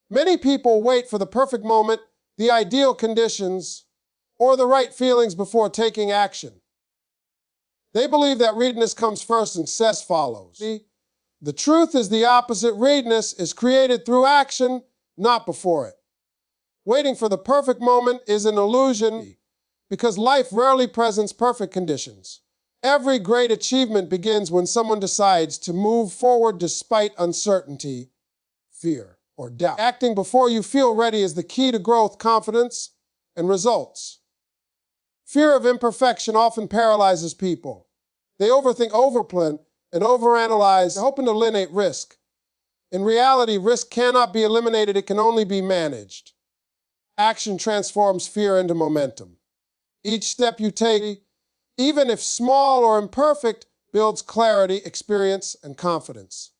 Many people wait for the perfect moment, the ideal conditions, or the right feelings before taking action. They believe that readiness comes first and success follows. The truth is the opposite. Readiness is created through action, not before it. Waiting for the perfect moment is an illusion because life rarely presents perfect conditions. Every great achievement begins when someone decides to move forward despite uncertainty, fear, or doubt. Acting before you feel ready is the key to growth, confidence, and results. Fear of imperfection often paralyzes people. They overthink, overplan, and overanalyze, hoping to eliminate risk. In reality, risk cannot be eliminated, it can only be managed. Action transforms fear into momentum. Each step you take, even if small or imperfect, builds clarity, experience, and confidence.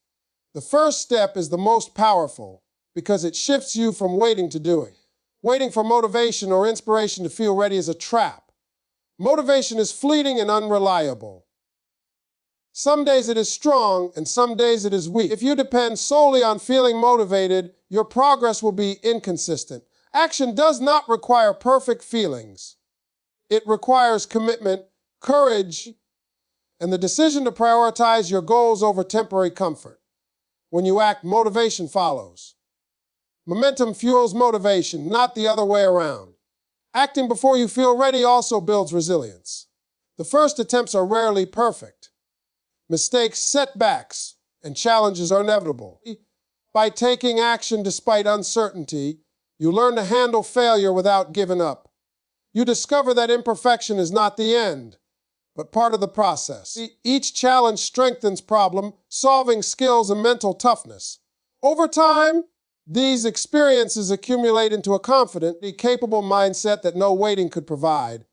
The first step is the most powerful because it shifts you from waiting to doing. Waiting for motivation or inspiration to feel ready is a trap. Motivation is fleeting and unreliable. Some days it is strong, and some days it is weak. If you depend solely on feeling motivated, your progress will be inconsistent. Action does not require perfect feelings. It requires commitment, courage, and the decision to prioritize your goals over temporary comfort. When you act, motivation follows. Momentum fuels motivation, not the other way around. Acting before you feel ready also builds resilience. The first attempts are rarely perfect. Mistakes, setbacks, and challenges are inevitable. By taking action despite uncertainty, you learn to handle failure without giving up. You discover that imperfection is not the end, but part of the process. Each challenge strengthens problem-solving skills and mental toughness. Over time, these experiences accumulate into a confident, capable mindset that no waiting could provide.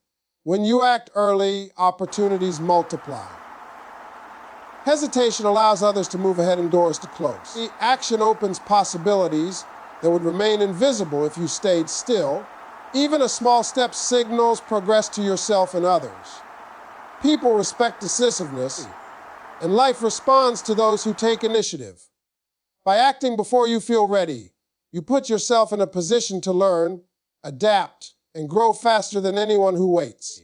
When you act early, opportunities multiply. Hesitation allows others to move ahead and doors to close. Action opens possibilities that would remain invisible if you stayed still. Even a small step signals progress to yourself and others. People respect decisiveness, and life responds to those who take initiative. By acting before you feel ready, you put yourself in a position to learn, adapt, and grow faster than anyone who waits.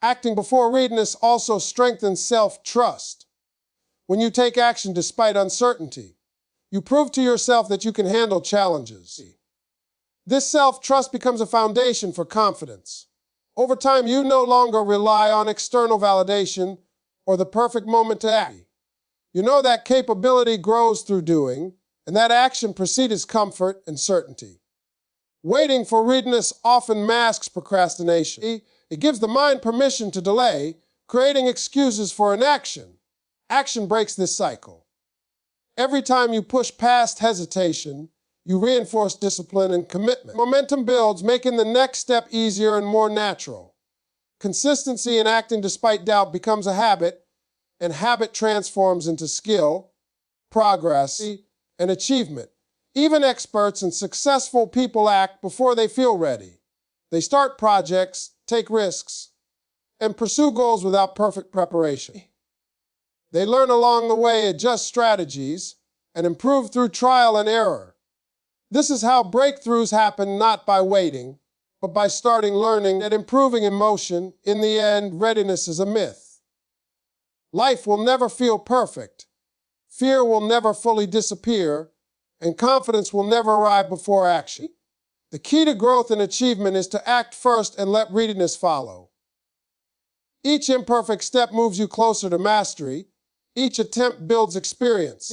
Acting before readiness also strengthens self-trust. When you take action despite uncertainty, you prove to yourself that you can handle challenges. This self-trust becomes a foundation for confidence. Over time, you no longer rely on external validation or the perfect moment to act. You know that capability grows through doing, and that action precedes comfort and certainty. Waiting for readiness often masks procrastination. It gives the mind permission to delay, creating excuses for inaction. Action breaks this cycle. Every time you push past hesitation, you reinforce discipline and commitment. Momentum builds, making the next step easier and more natural. Consistency in acting despite doubt becomes a habit, and habit transforms into skill, progress, and achievement. Even experts and successful people act before they feel ready. They start projects, take risks, and pursue goals without perfect preparation. They learn along the way, adjust strategies, and improve through trial and error. This is how breakthroughs happen, not by waiting, but by starting learning and improving in motion. In the end, readiness is a myth. Life will never feel perfect. Fear will never fully disappear, and confidence will never arrive before action. The key to growth and achievement is to act first and let readiness follow. Each imperfect step moves you closer to mastery. Each attempt builds experience,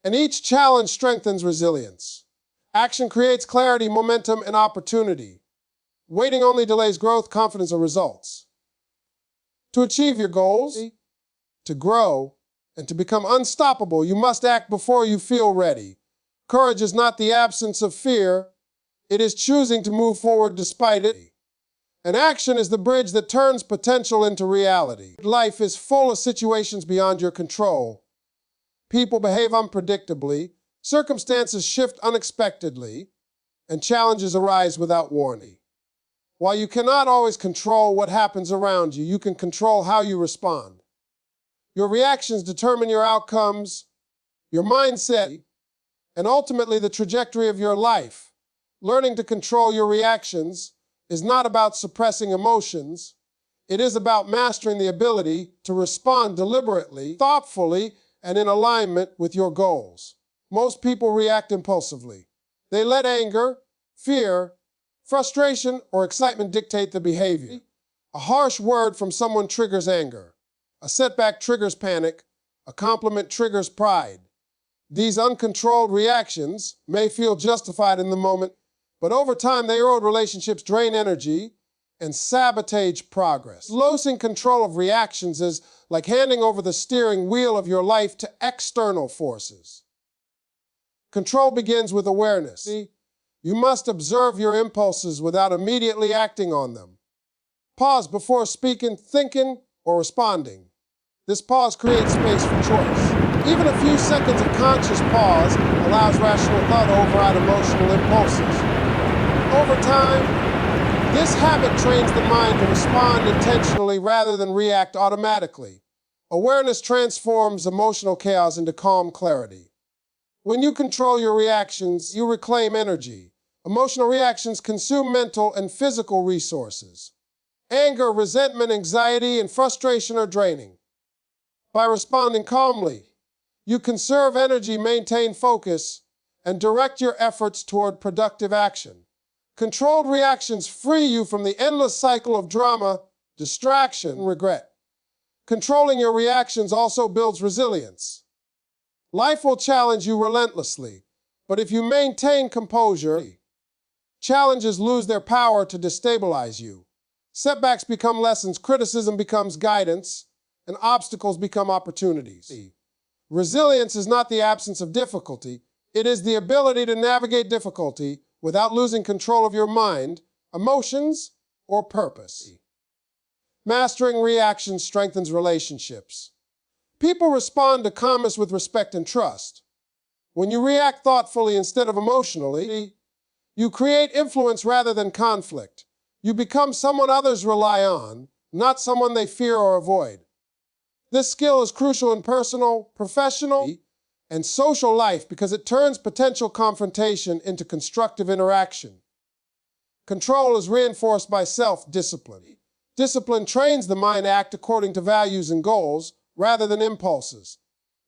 and each challenge strengthens resilience. Action creates clarity, momentum, and opportunity. Waiting only delays growth, confidence, and results. To achieve your goals, to grow, and to become unstoppable, you must act before you feel ready. Courage is not the absence of fear, it is choosing to move forward despite it. And action is the bridge that turns potential into reality. Life is full of situations beyond your control. People behave unpredictably, circumstances shift unexpectedly, and challenges arise without warning. While you cannot always control what happens around you, you can control how you respond. Your reactions determine your outcomes, your mindset, and ultimately the trajectory of your life. Learning to control your reactions is not about suppressing emotions. It is about mastering the ability to respond deliberately, thoughtfully, and in alignment with your goals. Most people react impulsively. They let anger, fear, frustration, or excitement dictate the behavior. A harsh word from someone triggers anger. A setback triggers panic. A compliment triggers pride. These uncontrolled reactions may feel justified in the moment, but over time they erode relationships, drain energy, and sabotage progress. Losing control of reactions is like handing over the steering wheel of your life to external forces. Control begins with awareness. You must observe your impulses without immediately acting on them. Pause before speaking, thinking, or responding. This pause creates space for choice. Even a few seconds of conscious pause allows rational thought to override emotional impulses. Over time, this habit trains the mind to respond intentionally rather than react automatically. Awareness transforms emotional chaos into calm clarity. When you control your reactions, you reclaim energy. Emotional reactions consume mental and physical resources. Anger, resentment, anxiety, and frustration are draining. By responding calmly, you conserve energy, maintain focus, and direct your efforts toward productive action. Controlled reactions free you from the endless cycle of drama, distraction, and regret. Controlling your reactions also builds resilience. Life will challenge you relentlessly, but if you maintain composure, challenges lose their power to destabilize you. Setbacks become lessons, criticism becomes guidance, and obstacles become opportunities. Resilience is not the absence of difficulty, it is the ability to navigate difficulty without losing control of your mind, emotions, or purpose. Mastering reactions strengthens relationships. People respond to comments with respect and trust. When you react thoughtfully instead of emotionally, you create influence rather than conflict. You become someone others rely on, not someone they fear or avoid. This skill is crucial in personal, professional, and social life because it turns potential confrontation into constructive interaction. Control is reinforced by self-discipline. Discipline trains the mind to act according to values and goals rather than impulses.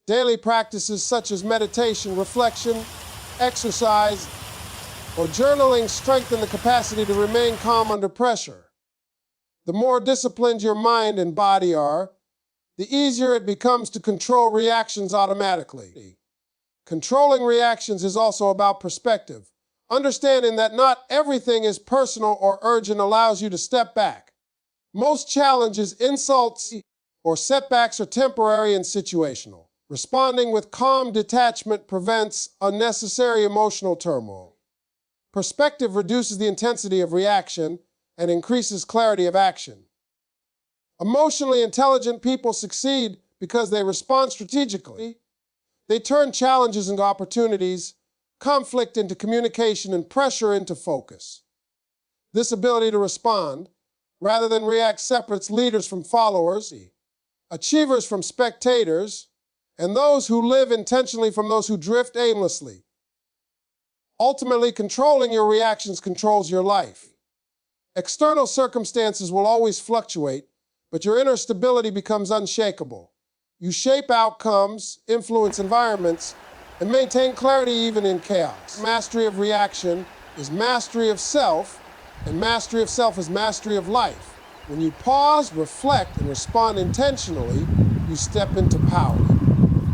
Daily practices such as meditation, reflection, exercise, or journaling strengthen the capacity to remain calm under pressure. The more disciplined your mind and body are, the easier it becomes to control reactions automatically. Controlling reactions is also about perspective. Understanding that not everything is personal or urgent allows you to step back. Most challenges, insults, or setbacks are temporary and situational. Responding with calm detachment prevents unnecessary emotional turmoil. Perspective reduces the intensity of reaction and increases clarity of action. Emotionally intelligent people succeed because they respond strategically. They turn challenges into opportunities, conflict into communication, and pressure into focus. This ability to respond, rather than react, separates leaders from followers, achievers from spectators, and those who live intentionally from those who drift aimlessly. Ultimately, controlling your reactions controls your life. External circumstances will always fluctuate, but your inner stability becomes unshakable. You shape outcomes, influence environments, and maintain clarity even in chaos. Mastery of reaction is mastery of self, and mastery of self is mastery of life. When you pause, reflect, and respond intentionally, you step into power.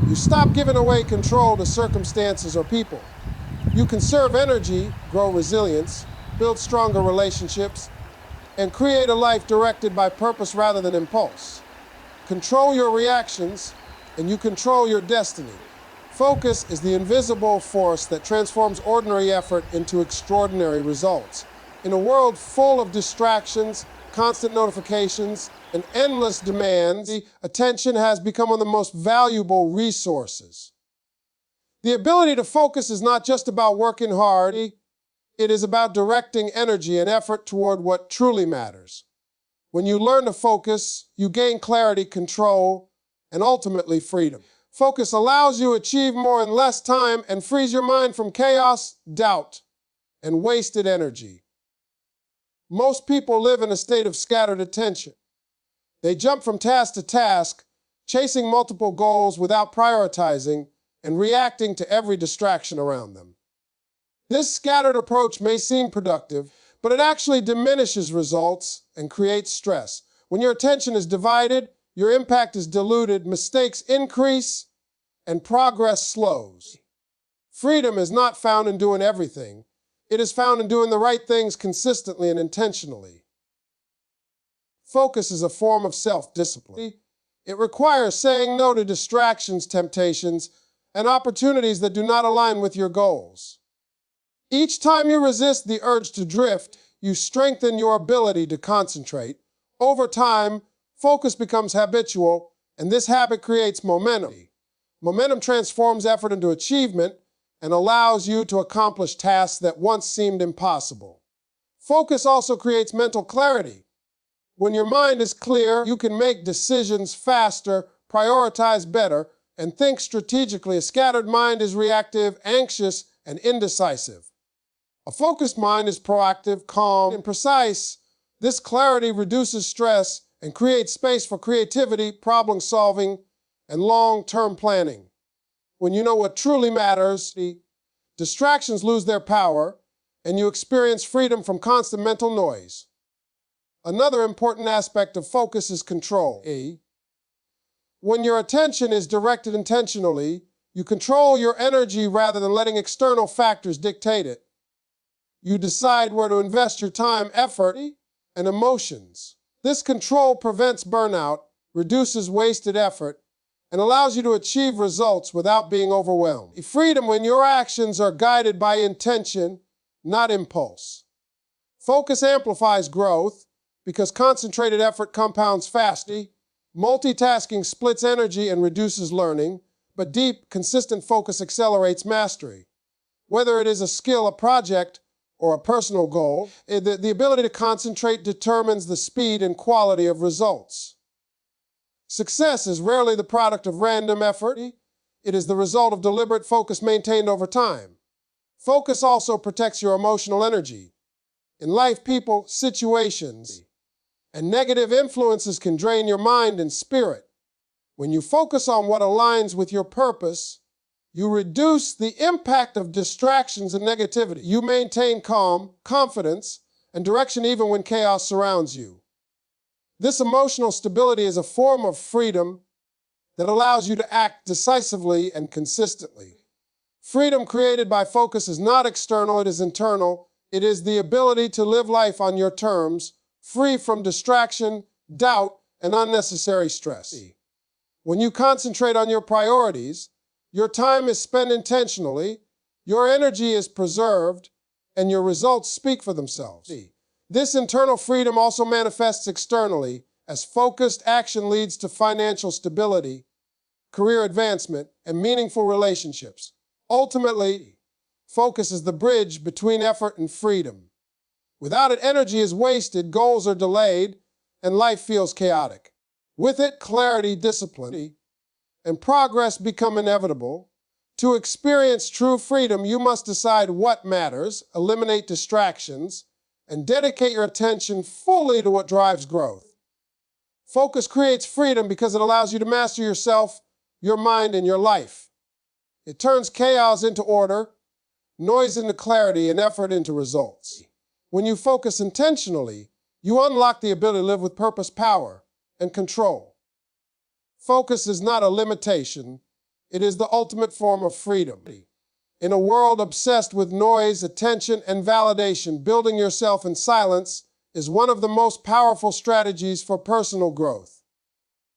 You stop giving away control to circumstances or people. You conserve energy, grow resilience, build stronger relationships, and create a life directed by purpose rather than impulse. Control your reactions, and you control your destiny. Focus is the invisible force that transforms ordinary effort into extraordinary results. In a world full of distractions, constant notifications, and endless demands, attention has become one of the most valuable resources. The ability to focus is not just about working hard, it is about directing energy and effort toward what truly matters. When you learn to focus, you gain clarity, control, and ultimately freedom. Focus allows you to achieve more in less time and frees your mind from chaos, doubt, and wasted energy. Most people live in a state of scattered attention. They jump from task to task, chasing multiple goals without prioritizing and reacting to every distraction around them. This scattered approach may seem productive, but it actually diminishes results and creates stress. When your attention is divided, your impact is diluted, mistakes increase, and progress slows. Freedom is not found in doing everything. It is found in doing the right things consistently and intentionally. Focus is a form of self-discipline. It requires saying no to distractions, temptations, and opportunities that do not align with your goals. Each time you resist the urge to drift, you strengthen your ability to concentrate. Over time, focus becomes habitual, and this habit creates momentum. Momentum transforms effort into achievement and allows you to accomplish tasks that once seemed impossible. Focus also creates mental clarity. When your mind is clear, you can make decisions faster, prioritize better, and think strategically. A scattered mind is reactive, anxious, and indecisive. A focused mind is proactive, calm, and precise. This clarity reduces stress and creates space for creativity, problem solving, and long-term planning. When you know what truly matters, the distractions lose their power, and you experience freedom from constant mental noise. Another important aspect of focus is control. When your attention is directed intentionally, you control your energy rather than letting external factors dictate it. You decide where to invest your time, effort, and emotions. This control prevents burnout, reduces wasted effort, and allows you to achieve results without being overwhelmed. Freedom when your actions are guided by intention, not impulse. Focus amplifies growth because concentrated effort compounds fastly. Multitasking splits energy and reduces learning, but deep, consistent focus accelerates mastery. Whether it is a skill, a project, or a personal goal, the ability to concentrate determines the speed and quality of results. Success is rarely the product of random effort. It is the result of deliberate focus maintained over time. Focus also protects your emotional energy. In life, people, situations, and negative influences can drain your mind and spirit. When you focus on what aligns with your purpose, you reduce the impact of distractions and negativity. You maintain calm, confidence, and direction even when chaos surrounds you. This emotional stability is a form of freedom that allows you to act decisively and consistently. Freedom created by focus is not external, it is internal. It is the ability to live life on your terms, free from distraction, doubt, and unnecessary stress. When you concentrate on your priorities, your time is spent intentionally, your energy is preserved, and your results speak for themselves. This internal freedom also manifests externally as focused action leads to financial stability, career advancement, and meaningful relationships. Ultimately, focus is the bridge between effort and freedom. Without it, energy is wasted, goals are delayed, and life feels chaotic. With it, clarity, discipline, and progress become inevitable. To experience true freedom, you must decide what matters, eliminate distractions, and dedicate your attention fully to what drives growth. Focus creates freedom because it allows you to master yourself, your mind, and your life. It turns chaos into order, noise into clarity, and effort into results. When you focus intentionally, you unlock the ability to live with purpose, power, and control. Focus is not a limitation, it is the ultimate form of freedom. In a world obsessed with noise, attention, and validation, building yourself in silence is one of the most powerful strategies for personal growth.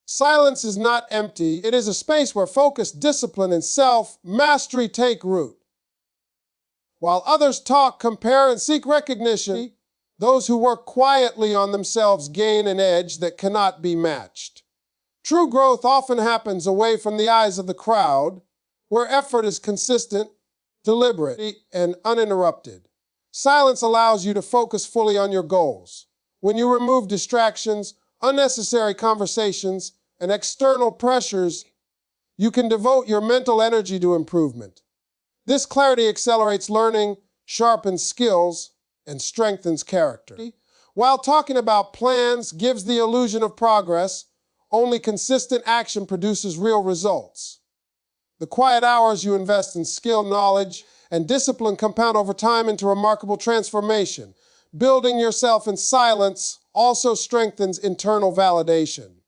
Silence is not empty, it is a space where focus, discipline, and self-mastery take root. While others talk, compare, and seek recognition, those who work quietly on themselves gain an edge that cannot be matched. True growth often happens away from the eyes of the crowd, where effort is consistent, deliberate, and uninterrupted. Silence allows you to focus fully on your goals. When you remove distractions, unnecessary conversations, and external pressures, you can devote your mental energy to improvement. This clarity accelerates learning, sharpens skills, and strengthens character. While talking about plans gives the illusion of progress, only consistent action produces real results. The quiet hours you invest in skill, knowledge, and discipline compound over time into remarkable transformation. Building yourself in silence also strengthens internal validation.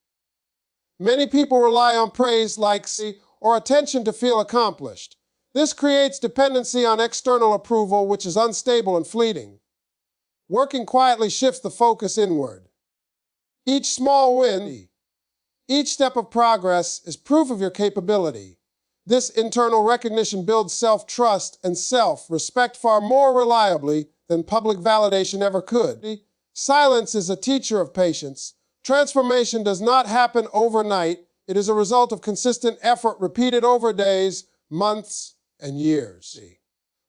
Many people rely on praise, likes, or attention to feel accomplished. This creates dependency on external approval, which is unstable and fleeting. Working quietly shifts the focus inward. Each small win, each step of progress is proof of your capability. This internal recognition builds self-trust and self-respect far more reliably than public validation ever could. Silence is a teacher of patience. Transformation does not happen overnight. It is a result of consistent effort repeated over days, months, and years.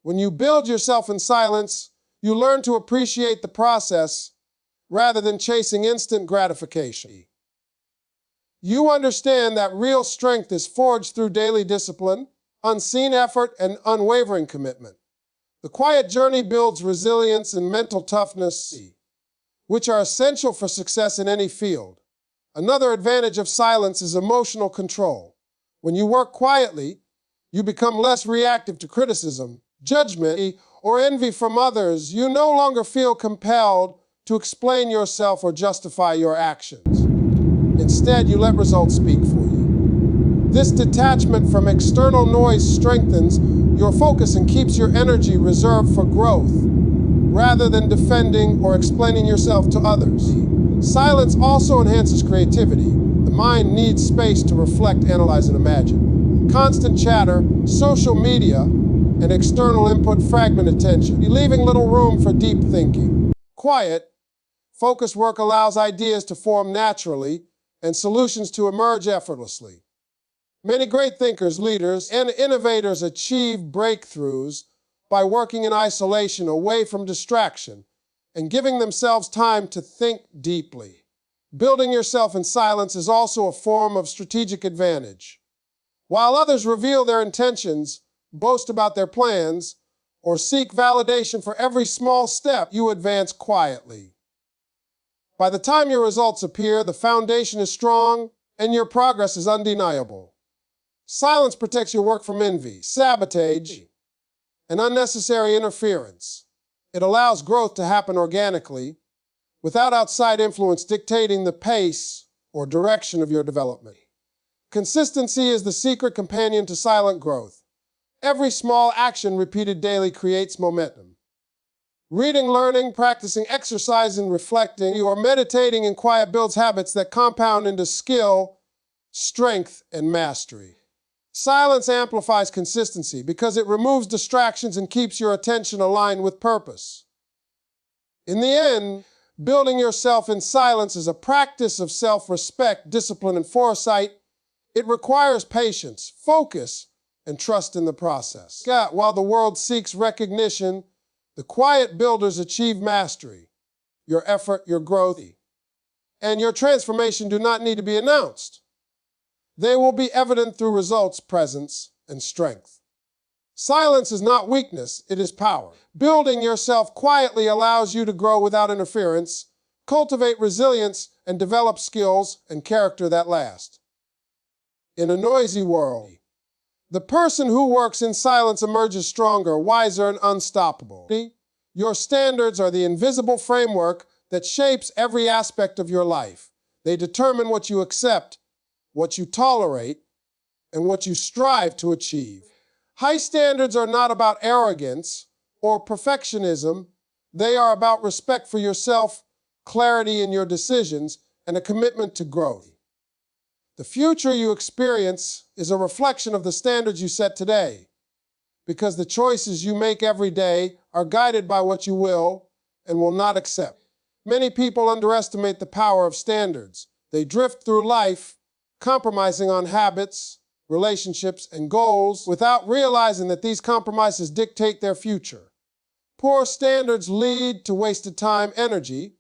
When you build yourself in silence, you learn to appreciate the process rather than chasing instant gratification. You understand that real strength is forged through daily discipline, unseen effort, and unwavering commitment. The quiet journey builds resilience and mental toughness, which are essential for success in any field. Another advantage of silence is emotional control. When you work quietly, you become less reactive to criticism, judgment, or envy from others. You no longer feel compelled to explain yourself or justify your actions. Instead, you let results speak for you. This detachment from external noise strengthens your focus and keeps your energy reserved for growth, rather than defending or explaining yourself to others. Silence also enhances creativity. The mind needs space to reflect, analyze, and imagine. Constant chatter, social media, and external input fragment attention, leaving little room for deep thinking. Quiet, focused work allows ideas to form naturally and solutions to emerge effortlessly. Many great thinkers, leaders, and innovators achieve breakthroughs by working in isolation, away from distraction, and giving themselves time to think deeply. Building yourself in silence is also a form of strategic advantage. While others reveal their intentions, boast about their plans, or seek validation for every small step, you advance quietly. By the time your results appear, the foundation is strong and your progress is undeniable. Silence protects your work from envy, sabotage, and unnecessary interference. It allows growth to happen organically, without outside influence dictating the pace or direction of your development. Consistency is the secret companion to silent growth. Every small action repeated daily creates momentum. Reading, learning, practicing, exercising, reflecting, or meditating in quiet builds habits that compound into skill, strength, and mastery. Silence amplifies consistency because it removes distractions and keeps your attention aligned with purpose. In the end, building yourself in silence is a practice of self-respect, discipline, and foresight. It requires patience, focus, and trust in the process. While the world seeks recognition, the quiet builders achieve mastery. Your effort, your growth, and your transformation do not need to be announced. They will be evident through results, presence, and strength. Silence is not weakness, it is power. Building yourself quietly allows you to grow without interference, cultivate resilience, and develop skills and character that last. In a noisy world, the person who works in silence emerges stronger, wiser, and unstoppable. Your standards are the invisible framework that shapes every aspect of your life. They determine what you accept, what you tolerate, and what you strive to achieve. High standards are not about arrogance or perfectionism. They are about respect for yourself, clarity in your decisions, and a commitment to growth. The future you experience is a reflection of the standards you set today, because the choices you make every day are guided by what you will and will not accept. Many people underestimate the power of standards. They drift through life, compromising on habits, relationships, and goals without realizing that these compromises dictate their future. Poor standards lead to wasted time, energy,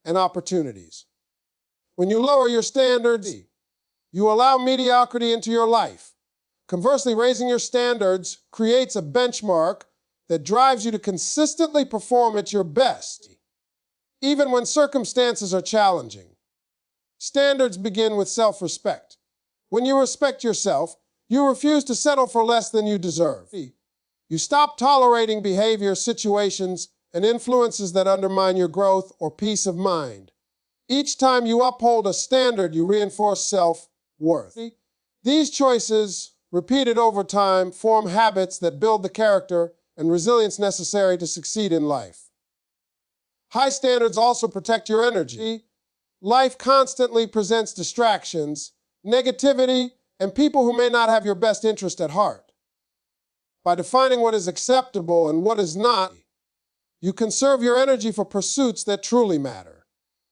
and opportunities. When you lower your standards, you allow mediocrity into your life. Conversely, raising your standards creates a benchmark that drives you to consistently perform at your best, even when circumstances are challenging. Standards begin with self-respect. When you respect yourself, you refuse to settle for less than you deserve. You stop tolerating behavior, situations, and influences that undermine your growth or peace of mind. Each time you uphold a standard, you reinforce self-worth. These choices, repeated over time, form habits that build the character and resilience necessary to succeed in life. High standards also protect your energy. Life constantly presents distractions, negativity, and people who may not have your best interest at heart. By defining what is acceptable and what is not, you conserve your energy for pursuits that truly matter.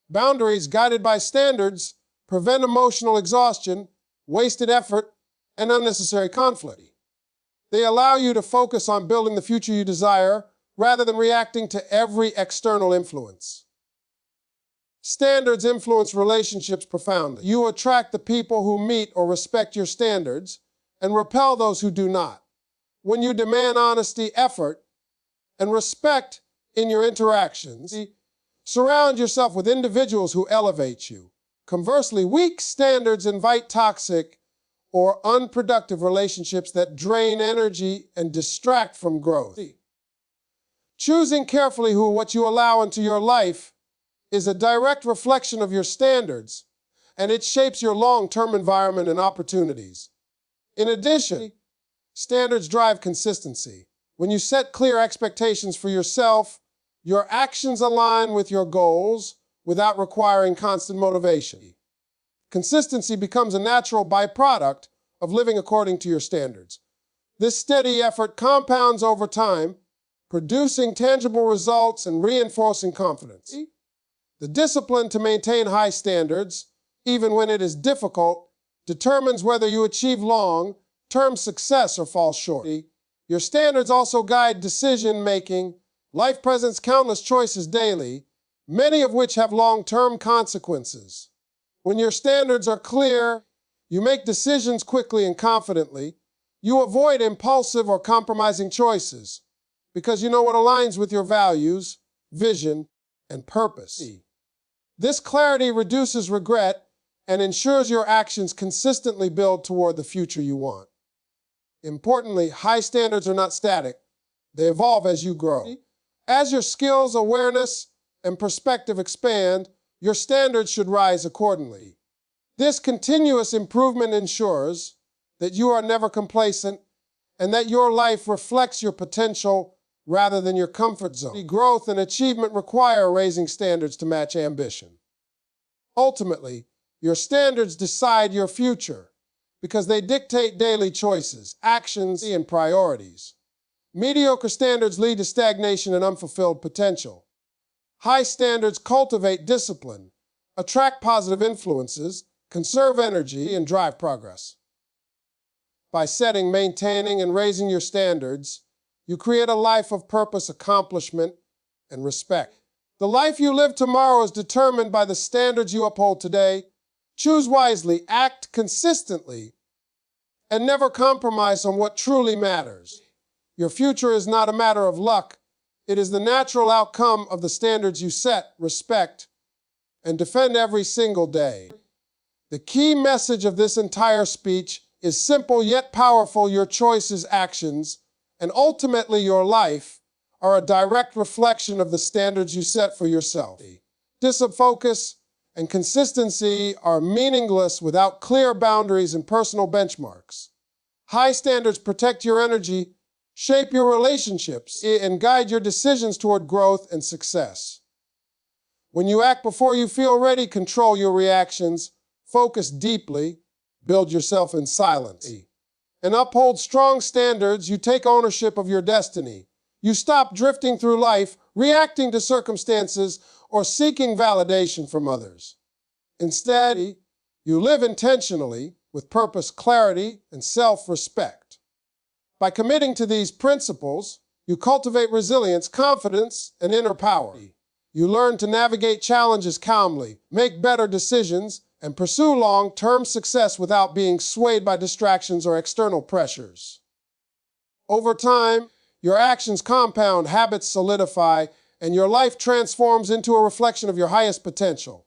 Boundaries guided by standards prevent emotional exhaustion, wasted effort, and unnecessary conflict. They allow you to focus on building the future you desire rather than reacting to every external influence. Standards influence relationships profoundly. You attract the people who meet or respect your standards and repel those who do not. When you demand honesty, effort, and respect in your interactions, surround yourself with individuals who elevate you. Conversely, weak standards invite toxic or unproductive relationships that drain energy and distract from growth. Choosing carefully what you allow into your life is a direct reflection of your standards, and it shapes your long-term environment and opportunities. In addition, standards drive consistency. When you set clear expectations for yourself, your actions align with your goals without requiring constant motivation. Consistency becomes a natural byproduct of living according to your standards. This steady effort compounds over time, producing tangible results and reinforcing confidence. The discipline to maintain high standards, even when it is difficult, determines whether you achieve long-term success or fall short. Your standards also guide decision-making. Life presents countless choices daily, many of which have long-term consequences. When your standards are clear, you make decisions quickly and confidently. You avoid impulsive or compromising choices because you know what aligns with your values, vision, and purpose. This clarity reduces regret and ensures your actions consistently build toward the future you want. Importantly, high standards are not static. They evolve as you grow. As your skills, awareness, and perspective expand, your standards should rise accordingly. This continuous improvement ensures that you are never complacent and that your life reflects your potential rather than your comfort zone. Growth and achievement require raising standards to match ambition. Ultimately, your standards decide your future because they dictate daily choices, actions, and priorities. Mediocre standards lead to stagnation and unfulfilled potential. High standards cultivate discipline, attract positive influences, conserve energy, and drive progress. By setting, maintaining, and raising your standards, you create a life of purpose, accomplishment, and respect. The life you live tomorrow is determined by the standards you uphold today. Choose wisely, act consistently, and never compromise on what truly matters. Your future is not a matter of luck. It is the natural outcome of the standards you set, respect, and defend every single day. The key message of this entire speech is simple yet powerful. Your choices, actions, and ultimately your life are a direct reflection of the standards you set for yourself. Focus and consistency are meaningless without clear boundaries and personal benchmarks. High standards protect your energy, shape your relationships, and guide your decisions toward growth and success. When you act before you feel ready, control your reactions, focus deeply, build yourself in silence, and uphold strong standards, you take ownership of your destiny. You stop drifting through life, reacting to circumstances, or seeking validation from others. Instead, you live intentionally with purpose, clarity, and self-respect. By committing to these principles, you cultivate resilience, confidence, and inner power. You learn to navigate challenges calmly, make better decisions, and pursue long-term success without being swayed by distractions or external pressures. Over time, your actions compound, habits solidify, and your life transforms into a reflection of your highest potential.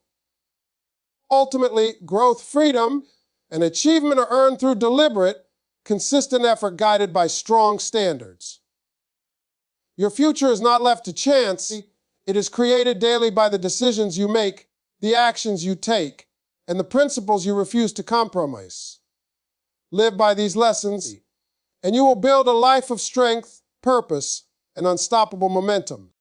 Ultimately, growth, freedom, and achievement are earned through deliberate, consistent effort guided by strong standards. Your future is not left to chance. It is created daily by the decisions you make, the actions you take, and the principles you refuse to compromise. Live by these lessons, and you will build a life of strength, purpose, and unstoppable momentum.